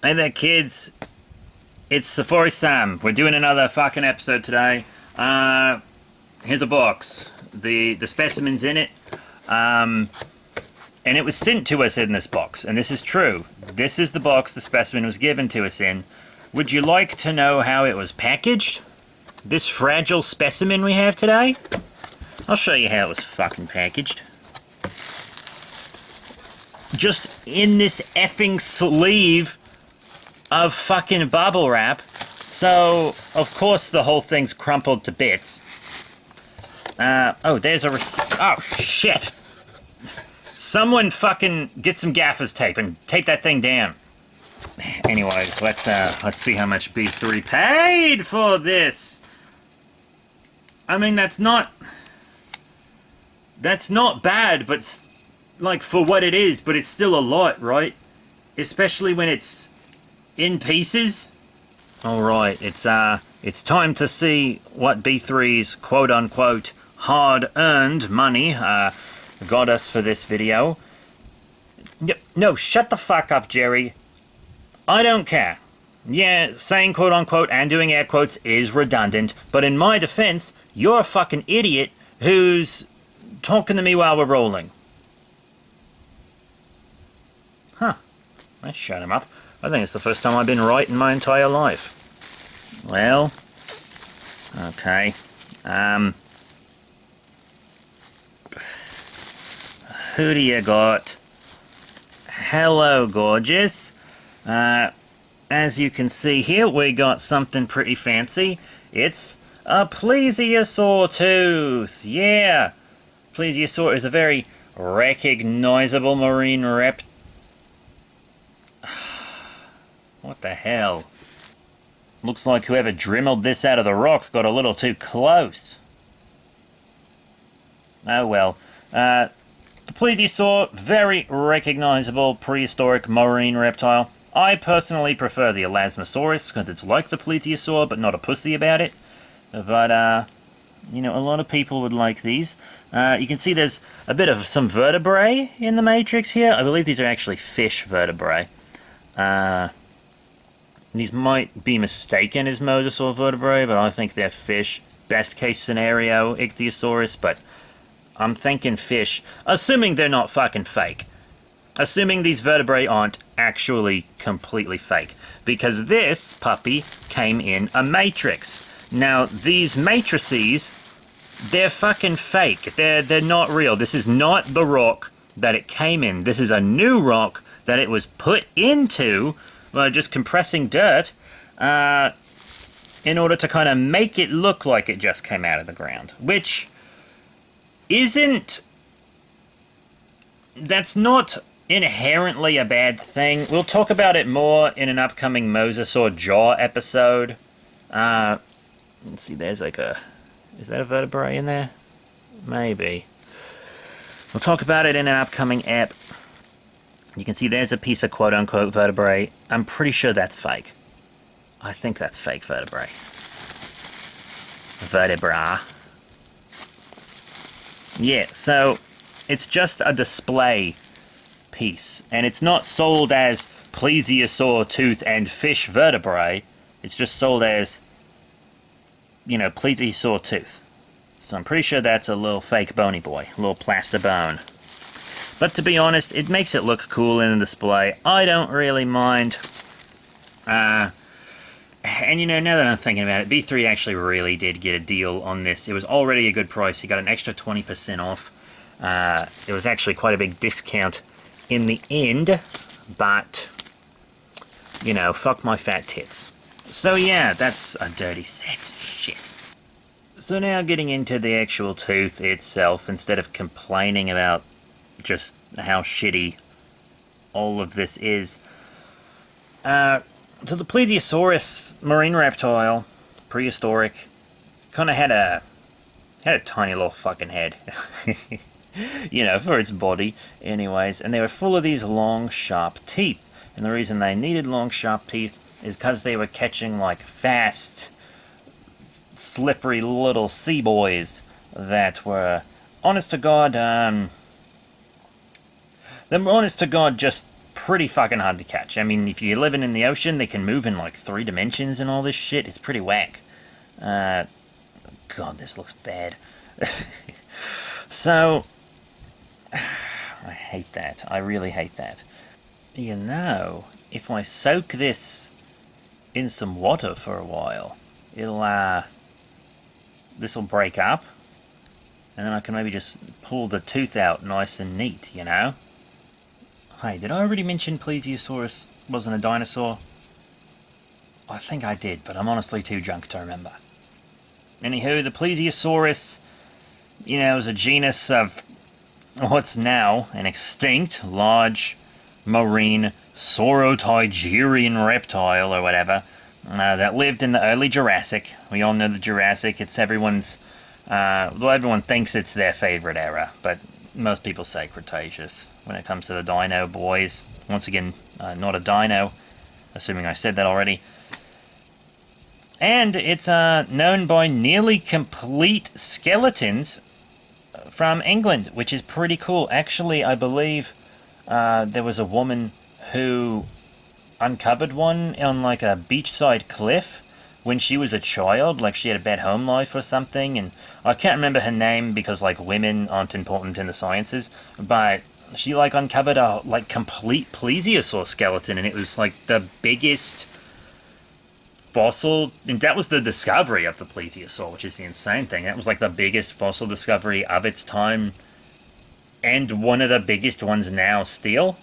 Hey there, kids. It's Safari Sam. We're doing another fucking episode today. Here's a box. The specimen's in it. And it was sent to us in this box. And this is true. This is the box the specimen was given to us in. Would you like to know how it was packaged? This fragile specimen we have today? I'll show you how it was fucking packaged. Just in this effing sleeve of fucking bubble wrap. So, of course, the whole thing's crumpled to bits. Oh, there's a oh, shit. Someone fucking get some gaffer's tape and tape that thing down. Anyways, let's see how much B3 paid for this. I mean, that's not bad, but like for what it is, but it's still a lot, right? Especially when it's in pieces. All right, it's time to see what B3's quote-unquote hard-earned money got us for this video. No, shut the fuck up, Jerry. I don't care. Yeah, saying quote-unquote and doing air quotes is redundant, but in my defense, you're a fucking idiot who's talking to me while we're rolling. Huh. I shut him up. I think it's the first time I've been right in my entire life. Well, okay. Who do you got? Hello, gorgeous. As you can see here, we got something pretty fancy. It's a Plesiosaur tooth. Yeah. Plesiosaur is a very recognizable marine reptile. What the hell? Looks like whoever dremeled this out of the rock got a little too close. Oh well. The Plesiosaur, very recognizable prehistoric marine reptile. I personally prefer the Elasmosaurus because it's like the Plesiosaur but not a pussy about it. But, you know, a lot of people would like these. You can see there's a bit of some vertebrae in the matrix here. I believe these are actually fish vertebrae. These might be mistaken as mosasaur vertebrae, but I think they're fish. Best case scenario, Ichthyosaurus, but I'm thinking fish. Assuming they're not fucking fake. Assuming these vertebrae aren't actually completely fake. Because this puppy came in a matrix. Now, these matrices, they're fucking fake. They're not real. This is not the rock that it came in. This is a new rock that it was put into, just compressing dirt, in order to kind of make it look like it just came out of the ground. Which isn't... That's not inherently a bad thing. We'll talk about it more in an upcoming Mosasaur jaw episode. Let's see, there's like a... Is that a vertebrae in there? Maybe. We'll talk about it in an upcoming ep. You can see there's a piece of quote-unquote vertebrae. I'm pretty sure that's fake. I think that's fake vertebrae. Vertebra. Yeah, so it's just a display piece. And it's not sold as Plesiosaur tooth and fish vertebrae. It's just sold as, you know, Plesiosaur tooth. So I'm pretty sure that's a little fake bony boy. A little plaster bone. But to be honest, it makes it look cool in the display. I don't really mind. And you know, now that I'm thinking about it, B3 actually really did get a deal on this. It was already a good price. He got an extra 20% off. It was actually quite a big discount in the end. But, you know, fuck my fat tits. So yeah, that's a dirty set. Shit. So now getting into the actual tooth itself, instead of complaining about just how shitty all of this is. So the Plesiosaurus marine reptile, prehistoric, kind of had a tiny little fucking head. You know, for its body, anyways. And they were full of these long, sharp teeth. And the reason they needed long, sharp teeth is because they were catching, like, fast, slippery little sea boys that were, honest to God, just pretty fucking hard to catch. I mean, if you're living in the ocean, they can move in like 3 dimensions and all this shit. It's pretty whack. God, this looks bad. So, I hate that. I really hate that. You know, if I soak this in some water for a while, this'll break up, and then I can maybe just pull the tooth out nice and neat, you know? Hey, did I already mention Plesiosaurus wasn't a dinosaur? I think I did, but I'm honestly too drunk to remember. Anywho, the Plesiosaurus, you know, is a genus of what's now an extinct, large, marine, saurotigerian reptile, or whatever, that lived in the early Jurassic. We all know the Jurassic. It's everyone's... well, everyone thinks it's their favorite era, but most people say Cretaceous when it comes to the dino boys. Once again, not a dino, assuming I said that already. And it's known by nearly complete skeletons from England, which is pretty cool. Actually, I believe there was a woman who uncovered one on like a beachside cliff when she was a child. Like, she had a bad home life or something, and I can't remember her name because like women aren't important in the sciences, but she like uncovered a like complete plesiosaur skeleton, and it was like the biggest fossil, and that was the discovery of the plesiosaur, which is the insane thing. That was like the biggest fossil discovery of its time, and one of the biggest ones now still.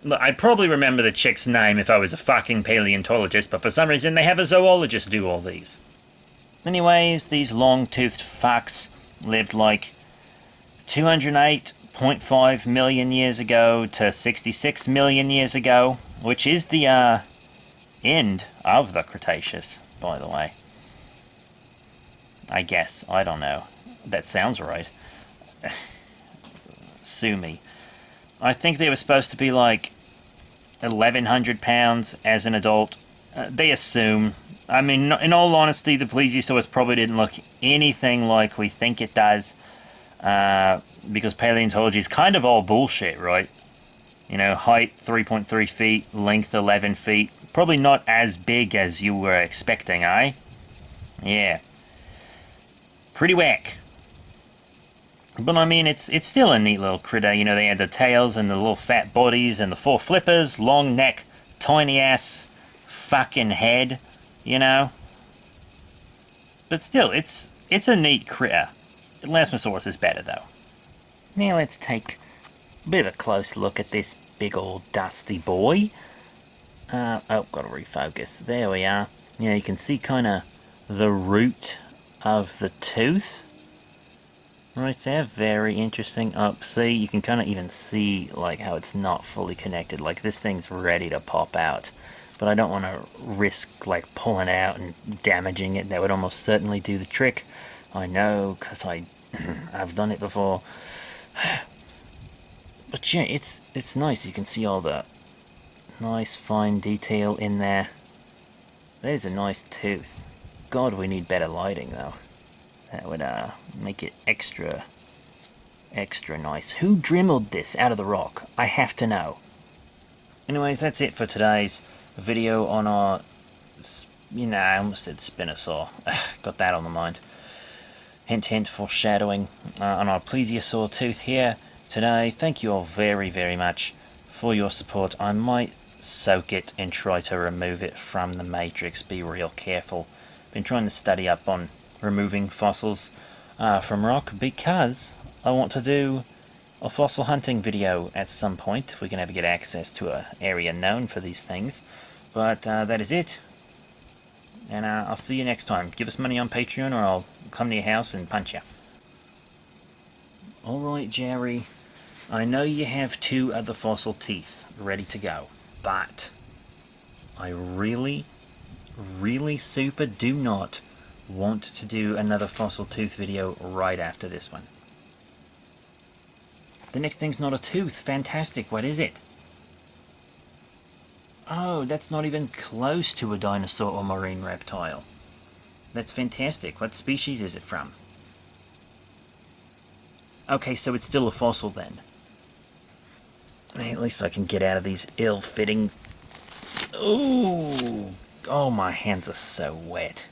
I'd probably remember the chick's name if I was a fucking paleontologist, but for some reason they have a zoologist do all these. Anyways, these long-toothed fucks lived like 208.5 million years ago to 66 million years ago, which is the end of the Cretaceous, by the way. I guess. I don't know. That sounds right. Sue me. I think they were supposed to be like 1,100 pounds as an adult. They assume. I mean, in all honesty, the Plesiosaurus probably didn't look anything like we think it does. Because paleontology is kind of all bullshit, right? You know, height 3.3 feet, length 11 feet. Probably not as big as you were expecting, eh? Yeah. Pretty whack. But I mean, it's still a neat little critter. You know, they had the tails and the little fat bodies and the 4 flippers, long neck, tiny ass fucking head, you know? But still, it's a neat critter. Elasmosaurus is better, though. Now let's take a bit of a close look at this big old dusty boy. Oh, got to refocus. There we are. Yeah, you can see kind of the root of the tooth. Right there, very interesting. Up, see, you can kind of even see like how it's not fully connected. Like, this thing's ready to pop out, but I don't want to risk like pulling out and damaging it. That would almost certainly do the trick. I know, because I've done it before. But yeah, it's nice. You can see all the nice fine detail in there. There's a nice tooth. God, we need better lighting though. That would make it extra nice. Who dremeled this out of the rock? I have to know. Anyways, that's it for today's video on our, I almost said Spinosaur. Got that on the mind. Hint, hint, foreshadowing on our Plesiosaur tooth here today. Thank you all very, very much for your support. I might soak it and try to remove it from the matrix. Be real careful. Been trying to study up on removing fossils from rock because I want to do a fossil hunting video at some point if we can ever get access to an area known for these things. But that is it, and I'll see you next time. Give us money on Patreon or I'll come to your house and punch you. Alright, Jerry, I know you have 2 other fossil teeth ready to go, but I really super do not want to do another fossil tooth video right after this one. The next thing's not a tooth. Fantastic. What is it? Oh, that's not even close to a dinosaur or marine reptile. That's fantastic. What species is it from? Okay, so it's still a fossil then. At least I can get out of these ill-fitting... Ooh! Oh, my hands are so wet.